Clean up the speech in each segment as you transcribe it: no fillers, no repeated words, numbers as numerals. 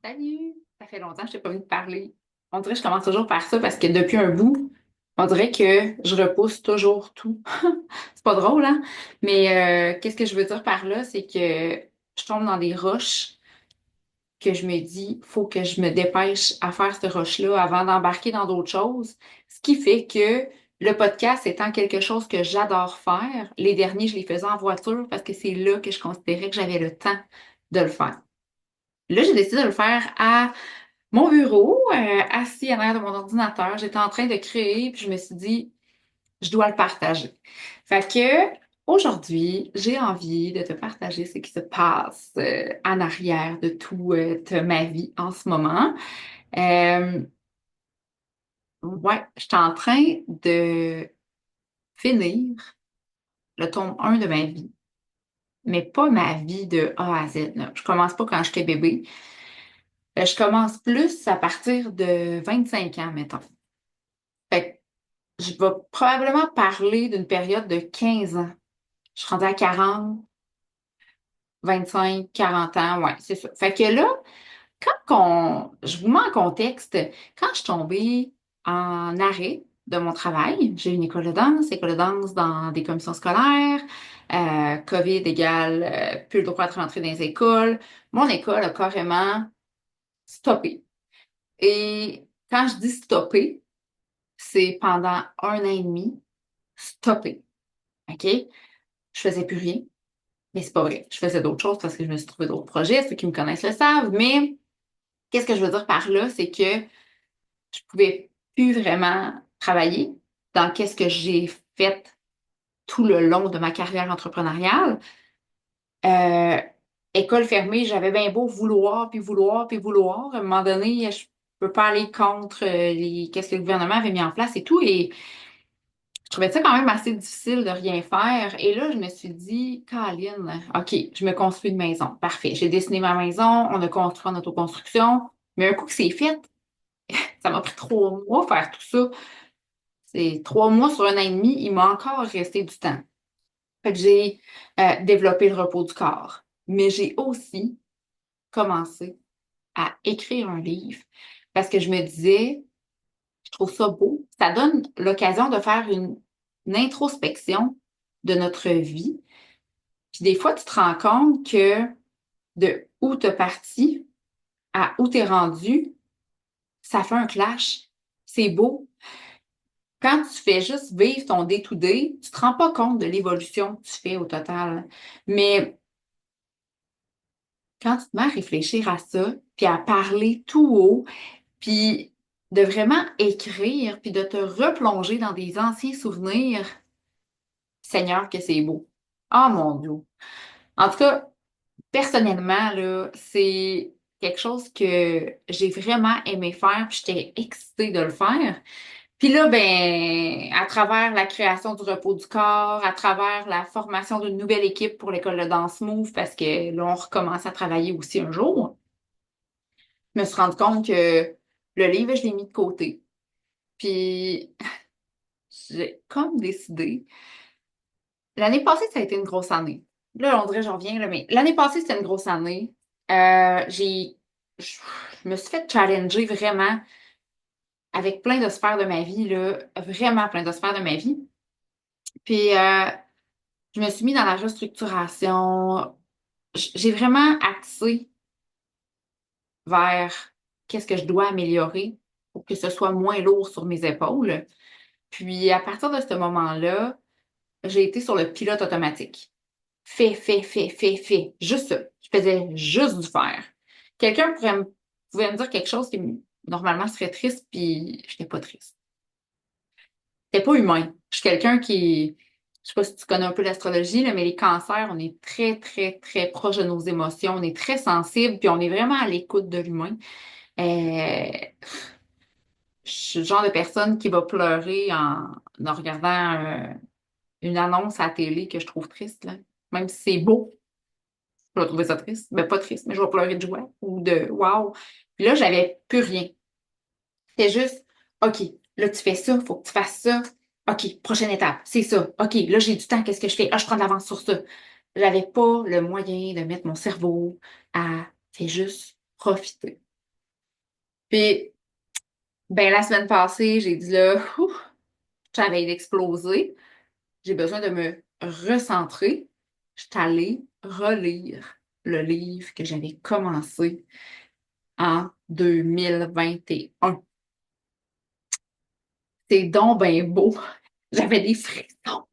Salut! Ça fait longtemps que je t'ai pas venu te parler. On dirait que je commence toujours par ça parce que depuis un bout, on dirait que je repousse toujours tout. C'est pas drôle, hein? Mais qu'est-ce que je veux dire par là? C'est que je tombe dans des roches que je me dis, faut que je me dépêche à faire cette roche-là avant d'embarquer dans d'autres choses. Ce qui fait que le podcast étant quelque chose que j'adore faire, les derniers, je les faisais en voiture parce que c'est là que je considérais que j'avais le temps de le faire. Là, j'ai décidé de le faire à mon bureau, assis à l'arrière de mon ordinateur. J'étais en train de créer, puis je me suis dit, je dois le partager. Fait que aujourd'hui, j'ai envie de te partager ce qui se passe en arrière de toute ma vie en ce moment. Euh, ouais, je suis en train de finir le tome 1 de ma vie, mais pas ma vie de A à Z, là. Je commence pas quand j'étais bébé. Je commence plus à partir de 25 ans, mettons. Fait que je vais probablement parler d'une période de 15 ans. Je suis rendue à 40, 25, 40 ans, ouais, c'est ça. Fait que là, je vous mets en contexte, quand je suis tombée en arrêt de mon travail, j'ai une école de danse dans des commissions scolaires, COVID égale plus le droit de rentrer dans les écoles. Mon école a carrément stoppé. Et quand je dis stoppé, c'est pendant 1 an et demi, stoppé. OK? Je faisais plus rien. Mais c'est pas vrai. Je faisais d'autres choses parce que je me suis trouvé d'autres projets. Ceux qui me connaissent le savent. Mais qu'est-ce que je veux dire par là? C'est que je pouvais plus vraiment travailler dans qu'est-ce que j'ai fait tout le long de ma carrière entrepreneuriale. Euh, École fermée, j'avais bien beau vouloir, puis vouloir, puis vouloir. À un moment donné, je peux pas aller contre qu'est-ce que le gouvernement avait mis en place et tout. Et je trouvais ça quand même assez difficile de rien faire. Et là, je me suis dit, Caroline, OK, je me construis une maison. Parfait. J'ai dessiné ma maison, on a construit en autoconstruction. Mais un coup que c'est fait, ça m'a pris 3 mois faire tout ça. C'est 3 mois sur 1 an et demi, il m'a encore resté du temps. Fait que j'ai développé le repos du corps. Mais j'ai aussi commencé à écrire un livre parce que je me disais, je trouve ça beau. Ça donne l'occasion de faire une introspection de notre vie. Puis des fois, tu te rends compte que de où tu es parti à où tu es rendu, ça fait un clash. C'est beau. Quand tu fais juste vivre ton day-to-day, tu te rends pas compte de l'évolution que tu fais au total. Mais quand tu te mets à réfléchir à ça, puis à parler tout haut, puis de vraiment écrire, puis de te replonger dans des anciens souvenirs, Seigneur, que c'est beau. Ah mon Dieu. En tout cas, personnellement, là, c'est quelque chose que j'ai vraiment aimé faire, puis j'étais excitée de le faire. Puis là, ben, à travers la création du repos du corps, à travers la formation d'une nouvelle équipe pour l'école de danse Move, parce que là, on recommence à travailler aussi un jour, je me suis rendu compte que le livre, je l'ai mis de côté. Puis j'ai comme décidé. L'année passée, ça a été une grosse année. Là, on dirait, j'en reviens, là, mais l'année passée, c'était une grosse année. Je je me suis fait challenger vraiment avec plein de sphères de ma vie, là, vraiment plein de sphères de ma vie. Puis, je me suis mis dans la restructuration. J'ai vraiment axé vers qu'est-ce que je dois améliorer pour que ce soit moins lourd sur mes épaules. Puis, à partir de ce moment-là, j'ai été sur le pilote automatique. Fais, fais, fais, fais, fais. Juste ça. Je faisais juste du faire. Quelqu'un pouvait me dire quelque chose qui normalement serait triste, puis je n'étais pas triste. C'était pas humain. Je suis quelqu'un qui, je sais pas si tu connais un peu l'astrologie, là, mais les cancers, on est très, très, très proche de nos émotions. On est très sensible, puis on est vraiment à l'écoute de l'humain. Euh, je suis le genre de personne qui va pleurer en regardant une annonce à la télé que je trouve triste, là. Même si c'est beau. Je vais trouver ça triste. Ben, pas triste, mais je vais pleurer de joie ou de wow. Puis là, j'avais plus rien. C'était juste, OK, là, tu fais ça, faut que tu fasses ça. OK, prochaine étape, c'est ça. OK, là, j'ai du temps, qu'est-ce que je fais? Ah, je prends de l'avance sur ça. J'avais pas le moyen de mettre mon cerveau à, fais juste profiter. Puis, ben, la semaine passée, j'ai dit là, ouf, j'avais d'exploser. J'ai besoin de me recentrer. Je suis allée relire le livre que j'avais commencé en 2021. C'est donc ben beau. J'avais des frissons.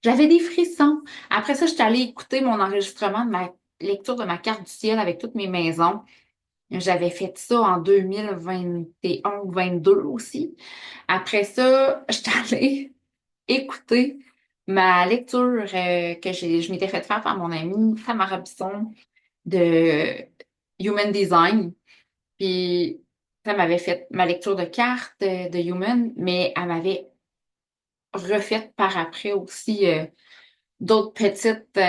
J'avais des frissons. Après ça, je suis allée écouter mon enregistrement de ma lecture de ma carte du ciel avec toutes mes maisons. J'avais fait ça en 2021 ou 22 aussi. Après ça, je suis allée écouter ma lecture je m'étais faite faire par mon amie Tamara Bisson de Human Design. Puis, ça m'avait fait ma lecture de cartes de Human, mais elle m'avait refait par après aussi d'autres petites,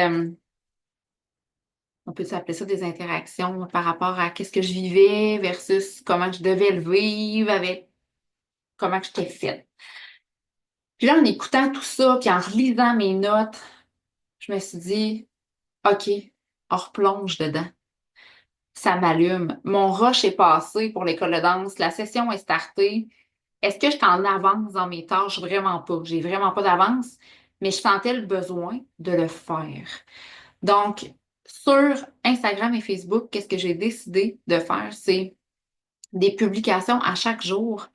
on peut appeler ça des interactions par rapport à qu'est-ce que je vivais versus comment je devais le vivre avec comment je j'étais faite. Puis là, en écoutant tout ça, puis en relisant mes notes, je me suis dit, OK, on replonge dedans. Ça m'allume. Mon rush est passé pour l'école de danse. La session est startée. Est-ce que je suis en avance dans mes tâches? Vraiment pas. J'ai vraiment pas d'avance, mais je sentais le besoin de le faire. Donc, sur Instagram et Facebook, qu'est-ce que j'ai décidé de faire? C'est des publications à chaque jour,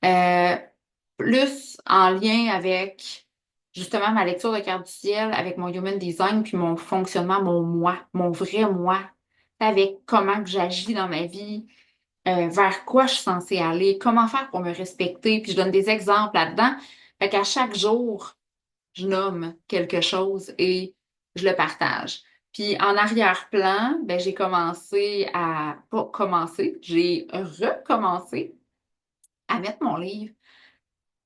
euh, plus en lien avec justement ma lecture de carte du ciel, avec mon human design, puis mon fonctionnement, mon moi, mon vrai moi, avec comment que j'agis dans ma vie, vers quoi je suis censée aller, comment faire pour me respecter, puis je donne des exemples là-dedans. Fait qu'à chaque jour, je nomme quelque chose et je le partage. Puis en arrière-plan, ben, pas commencé, j'ai recommencé à mettre mon livre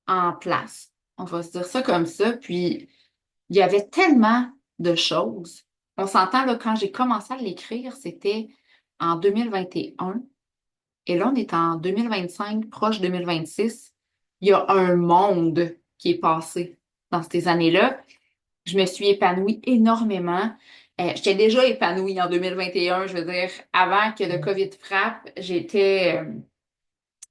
en place. On va se dire ça comme ça. Puis il y avait tellement de choses. On s'entend là, quand j'ai commencé à l'écrire, c'était en 2021. Et là, on est en 2025, proche 2026. Il y a un monde qui est passé dans ces années-là. Je me suis épanouie énormément. J'étais déjà épanouie en 2021. Je veux dire, avant que le COVID frappe, j'étais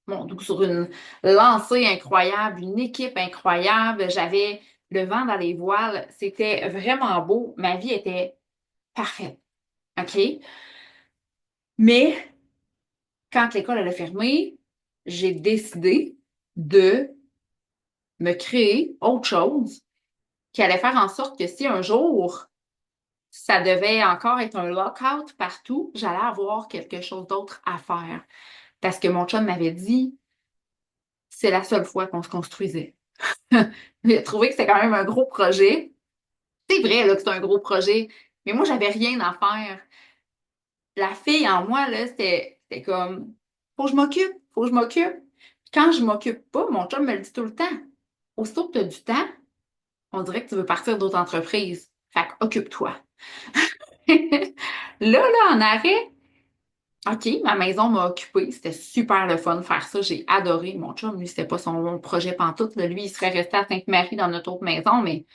donc sur une lancée incroyable, une équipe incroyable. J'avais le vent dans les voiles. C'était vraiment beau. Ma vie était parfaite. OK? Mais quand l'école elle a fermé, j'ai décidé de me créer autre chose qui allait faire en sorte que si un jour ça devait encore être un lockout partout, j'allais avoir quelque chose d'autre à faire. Parce que mon chum m'avait dit, c'est la seule fois qu'on se construisait. J'ai trouvé que c'était quand même un gros projet. C'est vrai là, que c'est un gros projet, mais moi, j'avais rien à faire. La fille en moi, là, c'était comme, faut que je m'occupe, faut que je m'occupe. Quand je m'occupe pas, mon chum me le dit tout le temps. Aussitôt que tu as du temps, on dirait que tu veux partir d'autres entreprises. Fait que occupe-toi. Là, en arrêt, OK, ma maison m'a occupée. C'était super le fun de faire ça. J'ai adoré. Mon chum, lui, c'était pas son projet pantoute. Là. Lui, il serait resté à Sainte-Marie dans notre autre maison, mais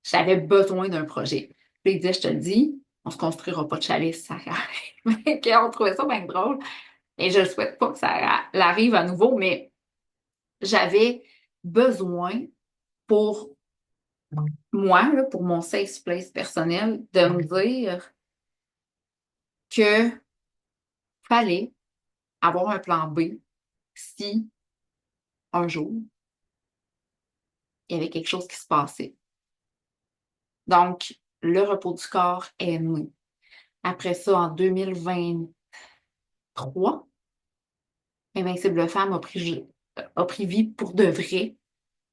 j'avais besoin d'un projet. Puis il disait, je te le dis, on se construira pas de chalet si ça arrive. Puis on trouvait ça bien drôle. Et je ne souhaite pas que ça arrive à nouveau, mais j'avais besoin pour moi, là, pour mon safe place personnel, de me dire que fallait avoir un plan B si un jour il y avait quelque chose qui se passait. Donc, le repos du corps est né. Après ça, en 2023, Invincible Femme a pris vie pour de vrai.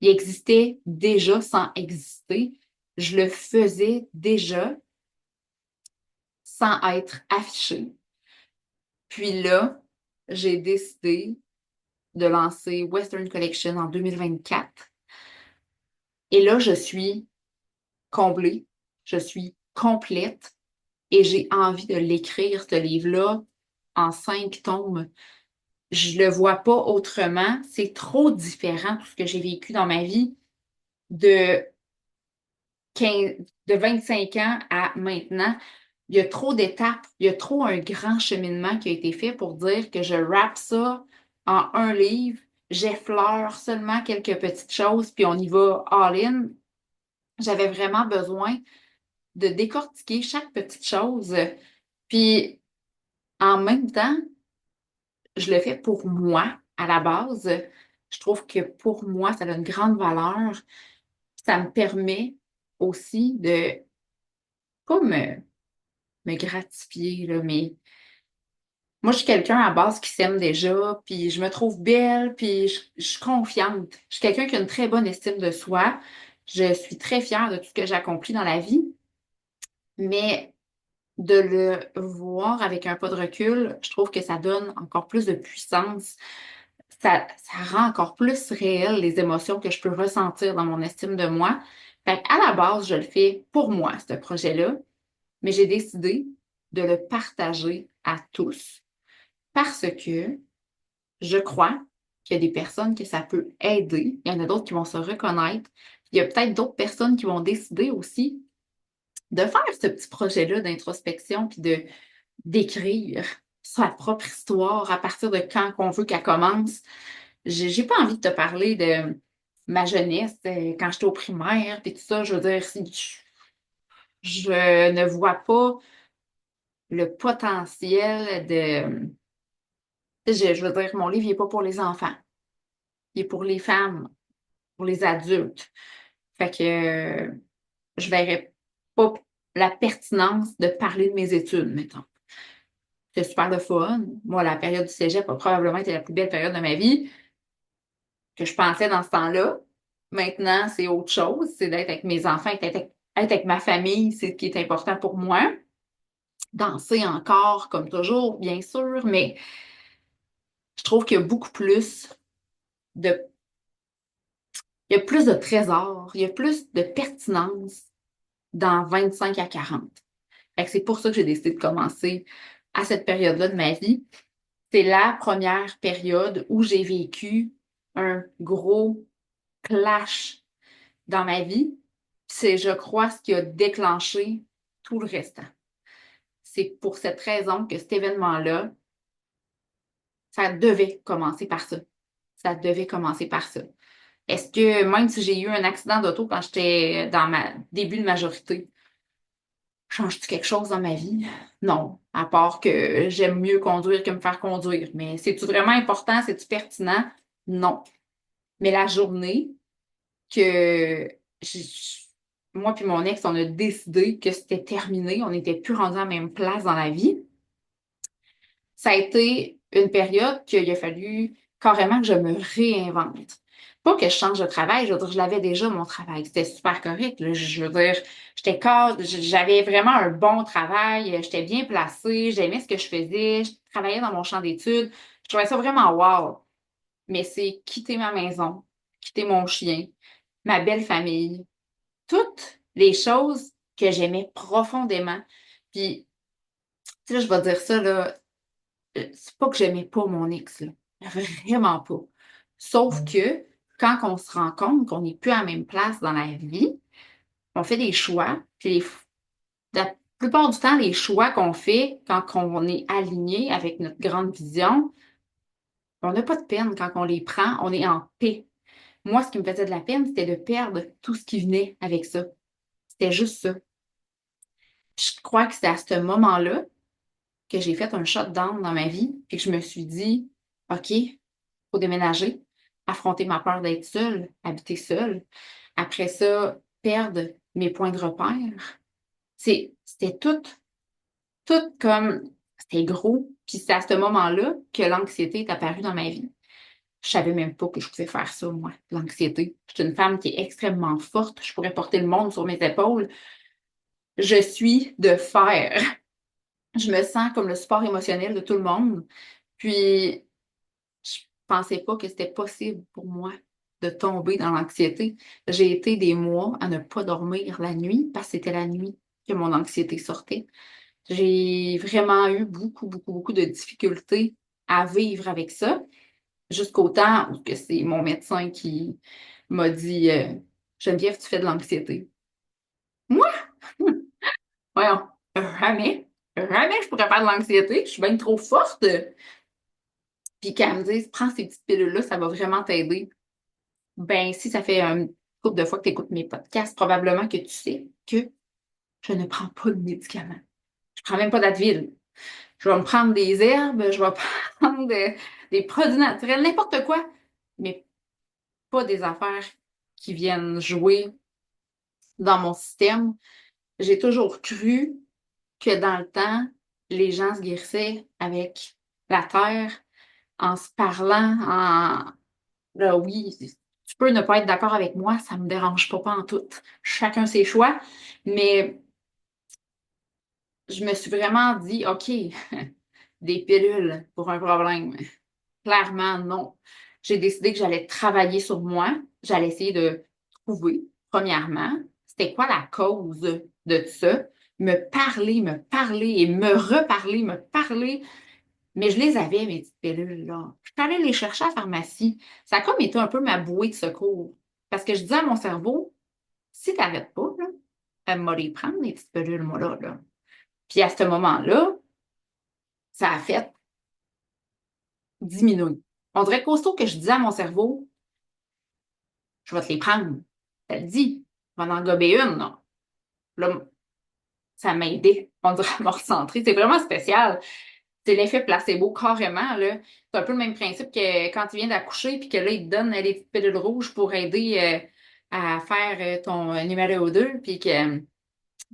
Il existait déjà sans exister. Je le faisais déjà sans être affiché. Puis là, j'ai décidé de lancer Western Collection en 2024. Et là, je suis comblée, je suis complète et j'ai envie de l'écrire, ce livre-là, en 5 tomes. Je le vois pas autrement. C'est trop différent de tout ce que j'ai vécu dans ma vie de 15, de 25 ans à maintenant. Il y a trop d'étapes, il y a trop un grand cheminement qui a été fait pour dire que je rappe ça en un livre, j'effleure seulement quelques petites choses, puis on y va all-in. J'avais vraiment besoin de décortiquer chaque petite chose. Puis en même temps, je le fais pour moi à la base. Je trouve que pour moi, ça a une grande valeur. Ça me permet aussi de pas me gratifier, là, mais moi, je suis quelqu'un à base qui s'aime déjà, puis je me trouve belle, puis je suis confiante. Je suis quelqu'un qui a une très bonne estime de soi. Je suis très fière de tout ce que j'ai accompli dans la vie, mais de le voir avec un pas de recul, je trouve que ça donne encore plus de puissance. Ça rend encore plus réel les émotions que je peux ressentir dans mon estime de moi. Fait à la base, je le fais pour moi, ce projet-là, mais j'ai décidé de le partager à tous parce que je crois qu'il y a des personnes que ça peut aider. Il y en a d'autres qui vont se reconnaître. Il y a peut-être d'autres personnes qui vont décider aussi de faire ce petit projet-là d'introspection puis de d'écrire sa propre histoire à partir de quand qu'on veut qu'elle commence. J'ai pas envie de te parler de ma jeunesse quand j'étais au primaire puis tout ça. Je veux dire, je ne vois pas le potentiel de. Je veux dire, mon livre, il n'est pas pour les enfants. Il est pour les femmes, pour les adultes. Fait que je verrais pas la pertinence de parler de mes études, mettons. C'est super le fun. Moi, la période du cégep a probablement été la plus belle période de ma vie que je pensais dans ce temps-là. Maintenant, c'est autre chose. C'est d'être avec mes enfants, être avec ma famille, c'est ce qui est important pour moi. Danser encore, comme toujours, bien sûr, mais je trouve qu'il y a beaucoup plus de, il y a plus de trésors, il y a plus de pertinence dans 25 à 40. Fait que c'est pour ça que j'ai décidé de commencer à cette période-là de ma vie. C'est la première période où j'ai vécu un gros clash dans ma vie. C'est, je crois, ce qui a déclenché tout le restant. C'est pour cette raison que cet événement-là, ça devait commencer par ça. Ça devait commencer par ça. Est-ce que même si j'ai eu un accident d'auto quand j'étais dans ma début de majorité, change-tu quelque chose dans ma vie? Non, à part que j'aime mieux conduire que me faire conduire. Mais c'est-tu vraiment important? C'est-tu pertinent? Non. Mais la journée que j'ai- moi puis mon ex, on a décidé que c'était terminé, on n'était plus rendus à la même place dans la vie, ça a été une période qu'il a fallu carrément que je me réinvente. Pas que je change de travail, je veux dire, je l'avais déjà, mon travail. C'était super correct, là. Je veux dire, j'étais cadre, j'avais vraiment un bon travail, j'étais bien placée, j'aimais ce que je faisais, je travaillais dans mon champ d'études. Je trouvais ça vraiment wow. Mais c'est quitter ma maison, quitter mon chien, ma belle famille, toutes les choses que j'aimais profondément. Puis, tu sais, là, je vais dire ça, là, c'est pas que j'aimais pas mon ex, là. Vraiment pas. Sauf que quand on se rend compte qu'on n'est plus à la même place dans la vie, on fait des choix, puis la plupart du temps, les choix qu'on fait quand on est aligné avec notre grande vision, on n'a pas de peine quand on les prend, on est en paix. Moi, ce qui me faisait de la peine, c'était de perdre tout ce qui venait avec ça. C'était juste ça. Je crois que c'est à ce moment-là que j'ai fait un shutdown dans ma vie, puis que je me suis dit, OK, faut déménager, affronter ma peur d'être seule, habiter seule. Après ça, perdre mes points de repère. C'était tout comme, c'était gros. Puis c'est à ce moment-là que l'anxiété est apparue dans ma vie. Je savais même pas que je pouvais faire ça, moi, l'anxiété. Je suis une femme qui est extrêmement forte. Je pourrais porter le monde sur mes épaules. Je suis de fer. Je me sens comme le support émotionnel de tout le monde. Puis, je pensais pas que c'était possible pour moi de tomber dans l'anxiété. J'ai été des mois à ne pas dormir la nuit parce que c'était la nuit que mon anxiété sortait. J'ai vraiment eu beaucoup, beaucoup, beaucoup de difficultés à vivre avec ça, jusqu'au temps où que c'est mon médecin qui m'a dit Geneviève, tu fais de l'anxiété. Moi? Voyons, jamais, jamais je pourrais faire de l'anxiété. Je suis bien trop forte. puis qu'elle me dise, prends ces petites pilules-là, ça va vraiment t'aider. Ben, si ça fait un couple de fois que tu écoutes mes podcasts, probablement que tu sais que je ne prends pas de médicaments. Je prends même pas d'Advil. Je vais me prendre des herbes, je vais prendre des produits naturels, n'importe quoi, mais pas des affaires qui viennent jouer dans mon système. J'ai toujours cru que dans le temps, les gens se guérissaient avec la terre, en se parlant, en... Là, oui, tu peux ne pas être d'accord avec moi, ça me dérange pas en tout. Chacun ses choix, mais je me suis vraiment dit, OK, des pilules pour un problème. Clairement, non. J'ai décidé que j'allais travailler sur moi. J'allais essayer de trouver, premièrement, c'était quoi la cause de ça. Me parler et me reparler, me parler. Mais je les avais, mes petites pilules, là. Je suis allée les chercher à la pharmacie. Ça a comme été un peu ma bouée de secours. Parce que je disais à mon cerveau, si t'arrêtes pas, là, elle m'a les prendre, les petites pilules, moi, là. Puis à ce moment-là, ça a fait diminuer. On dirait qu'aussitôt que je disais à mon cerveau, je vais te les prendre. Ça le dit. Je vais en gober une, là. Là, ça m'a aidé. On dirait à me recentrer. C'est vraiment spécial. C'est l'effet placebo, carrément, là. C'est un peu le même principe que quand tu viens d'accoucher, puis que là, ils te donnent les petites pilules rouges pour aider à faire ton numéro 2, puis que tu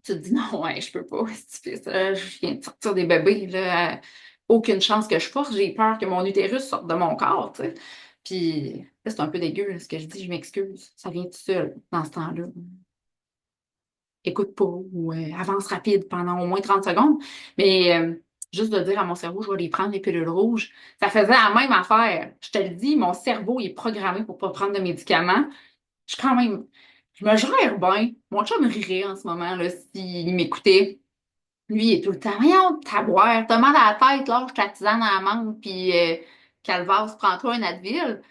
te dis non, ouais, je peux pas. Si tu fais ça, je viens de sortir des bébés, là. Aucune chance que je force. J'ai peur que mon utérus sorte de mon corps, tu sais. Puis, là, c'est un peu dégueu, là, ce que je dis, je m'excuse. Ça vient tout seul dans ce temps-là. Écoute pas ou avance rapide pendant au moins 30 secondes. Mais juste de dire à mon cerveau, je vais les prendre, les pilules rouges, ça faisait la même affaire. Je te le dis, mon cerveau est programmé pour pas prendre de médicaments. Je suis quand même, je me gère bien. Mon chat me rirait en ce moment, là, s'il m'écoutait. Lui, il est tout le temps, voyons, t'as boire, t'as mal à la tête, là, je ta tisane à la menthe, puis Calvaire, prends-toi un Advil.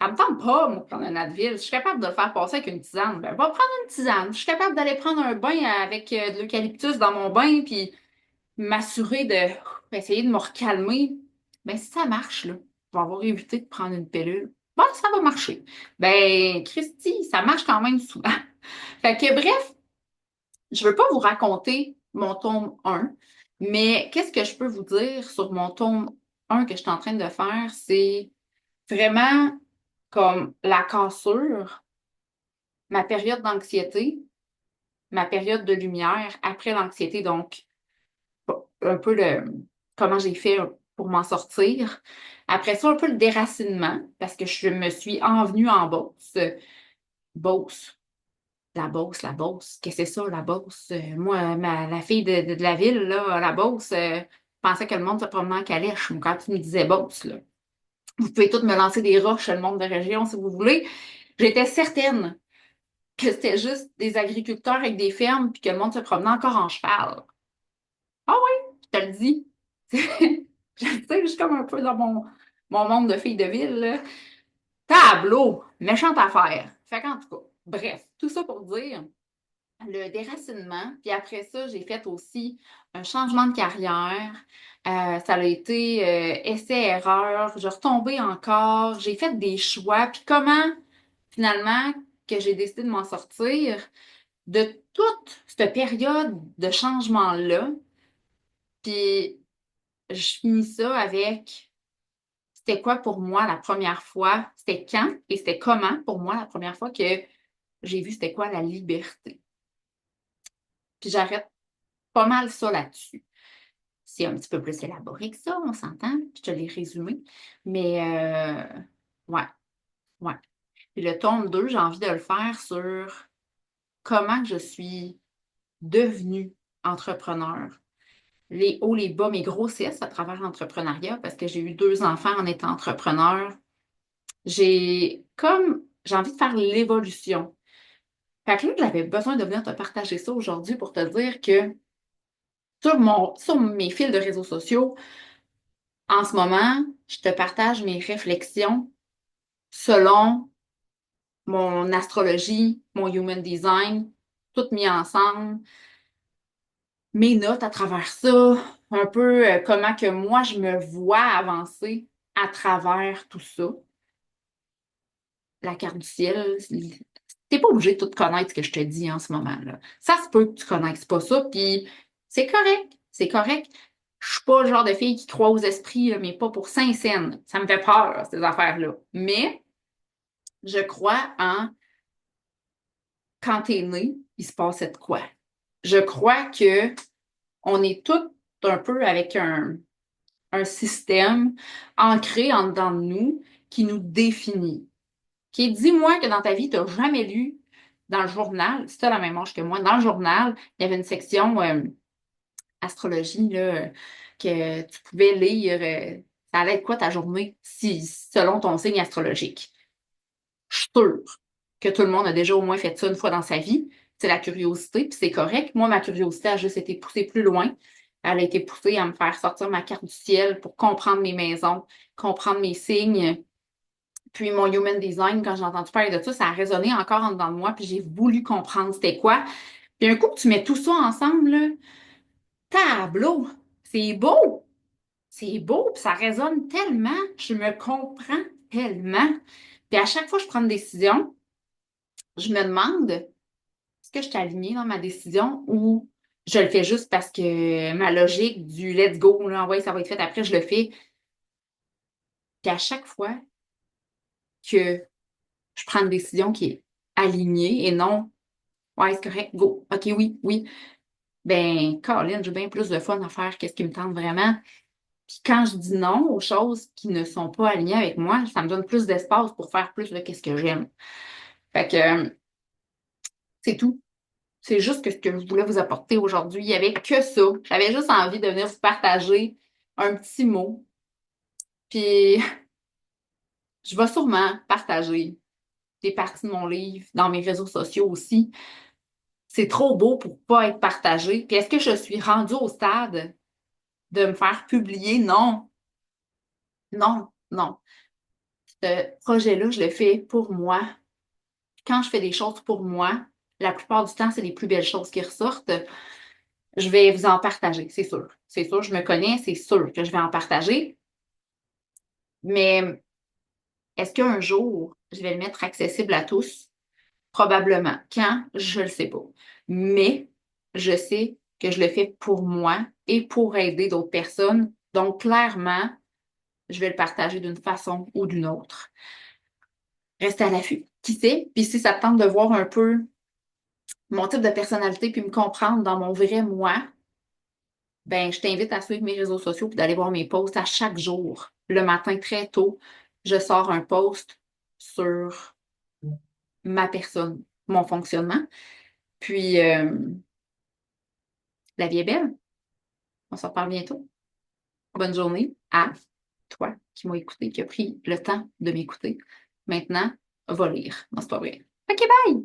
Elle me tente pas, moi, de prendre un Advil. Je suis capable de le faire passer avec une tisane. Ben, va prendre une tisane. Je suis capable d'aller prendre un bain avec de l'eucalyptus dans mon bain, puis m'assurer de essayer de me recalmer. Ben, si ça marche, là, je vais avoir évité de prendre une pilule. Ben, ça va marcher. Ben, Christy, ça marche quand même souvent. Fait que, bref, je veux pas vous raconter mon tome 1, mais qu'est-ce que je peux vous dire sur mon tome 1 que je suis en train de faire, c'est vraiment comme la cassure, ma période d'anxiété, ma période de lumière après l'anxiété, donc un peu comment j'ai fait pour m'en sortir. Après ça, un peu le déracinement, parce que je me suis envenue en Beauce. Beauce, la Beauce, qu'est-ce que c'est ça, la Beauce? Moi, la fille de la ville, là, la Beauce, pensais que le monde se promenait en calèche, quand tu me disais Beauce, là. Vous pouvez tous me lancer des roches, le monde de région, si vous voulez. J'étais certaine que c'était juste des agriculteurs avec des fermes puis que le monde se promenait encore en cheval. Ah oui, je te le dis. Je sais, je suis comme un peu dans mon monde de filles de ville, là. Tableau, méchante affaire. Fait qu'en tout cas, bref, tout ça pour dire le déracinement. Puis après ça, j'ai fait aussi un changement de carrière. Ça a été essai-erreur. Je retombais encore. J'ai fait des choix. Puis comment, finalement, que j'ai décidé de m'en sortir de toute cette période de changement-là. Puis je finis ça avec c'était quoi pour moi la première fois, c'était quand et c'était comment pour moi la première fois que j'ai vu c'était quoi la liberté. Puis j'arrête pas mal ça là-dessus. C'est un petit peu plus élaboré que ça, on s'entend. Je te l'ai résumé. Mais ouais, ouais. Puis le tome 2, j'ai envie de le faire sur comment je suis devenue entrepreneur. Les hauts, les bas, mes grossesses à travers l'entrepreneuriat, parce que j'ai eu 2 enfants en étant entrepreneur. J'ai envie de faire l'évolution. Fait que là, j'avais besoin de venir te partager ça aujourd'hui pour te dire que sur mes fils de réseaux sociaux, en ce moment, je te partage mes réflexions selon mon astrologie, mon human design, tout mis ensemble, mes notes à travers ça, un peu comment que moi je me vois avancer à travers tout ça, la carte du ciel, t'es pas obligé de tout connaître ce que je te dis en ce moment-là. Ça se peut que tu connaisses pas ça, puis c'est correct, c'est correct. Je suis pas le genre de fille qui croit aux esprits, là, mais pas pour 5 cents. Ça me fait peur, ces affaires-là. Mais je crois en quand t'es né, il se passait de quoi. Je crois que on est tous un peu avec un système ancré en dedans de nous qui nous définit. Qui dis-moi que dans ta vie, tu n'as jamais lu dans le journal, si tu as la même âge que moi, dans le journal, il y avait une section astrologie là, que tu pouvais lire. Ça allait être quoi ta journée si, selon ton signe astrologique. Je suis sûre que tout le monde a déjà au moins fait ça une fois dans sa vie. C'est la curiosité, puis c'est correct. Moi, ma curiosité a juste été poussée plus loin. Elle a été poussée à me faire sortir ma carte du ciel pour comprendre mes maisons, comprendre mes signes. Puis mon human design, quand j'ai entendu parler de ça, ça a résonné encore en dedans de moi, puis j'ai voulu comprendre c'était quoi. Puis un coup que tu mets tout ça ensemble, là, tableau, c'est beau, c'est beau, puis ça résonne tellement, je me comprends tellement. Puis à chaque fois que je prends une décision, je me demande, est-ce que je suis alignée dans ma décision ou je le fais juste parce que ma logique du let's go, là, ouais, ça va être fait après, je le fais. Puis à chaque fois que je prends une décision qui est alignée et non, ouais, c'est correct, go, ok, oui, oui, ben, Colin, j'ai bien plus de fun à faire qu'est-ce qui me tente vraiment. Puis quand je dis non aux choses qui ne sont pas alignées avec moi, ça me donne plus d'espace pour faire plus de qu'est-ce que j'aime. Fait que c'est tout. C'est juste que ce que je voulais vous apporter aujourd'hui. Il n'y avait que ça. J'avais juste envie de venir vous partager un petit mot. Puis je vais sûrement partager des parties de mon livre dans mes réseaux sociaux aussi. C'est trop beau pour pas être partagé. Puis est-ce que je suis rendue au stade de me faire publier? Non, non, non. Ce projet-là, je le fais pour moi. Quand je fais des choses pour moi, la plupart du temps, c'est les plus belles choses qui ressortent. Je vais vous en partager, c'est sûr. C'est sûr, je me connais, c'est sûr que je vais en partager. Mais est-ce qu'un jour, je vais le mettre accessible à tous? Probablement. Quand? Je ne le sais pas. Mais je sais que je le fais pour moi et pour aider d'autres personnes. Donc, clairement, je vais le partager d'une façon ou d'une autre. Reste à l'affût. Qui sait? Puis si ça te tente de voir un peu mon type de personnalité puis me comprendre dans mon vrai moi, ben, je t'invite à suivre mes réseaux sociaux puis d'aller voir mes posts à chaque jour. Le matin, très tôt, je sors un post sur ma personne, mon fonctionnement. Puis, la vie est belle. On se reparle bientôt. Bonne journée à toi qui m'as écouté, qui a pris le temps de m'écouter. Maintenant, va lire. Non, c'est pas vrai. OK, bye!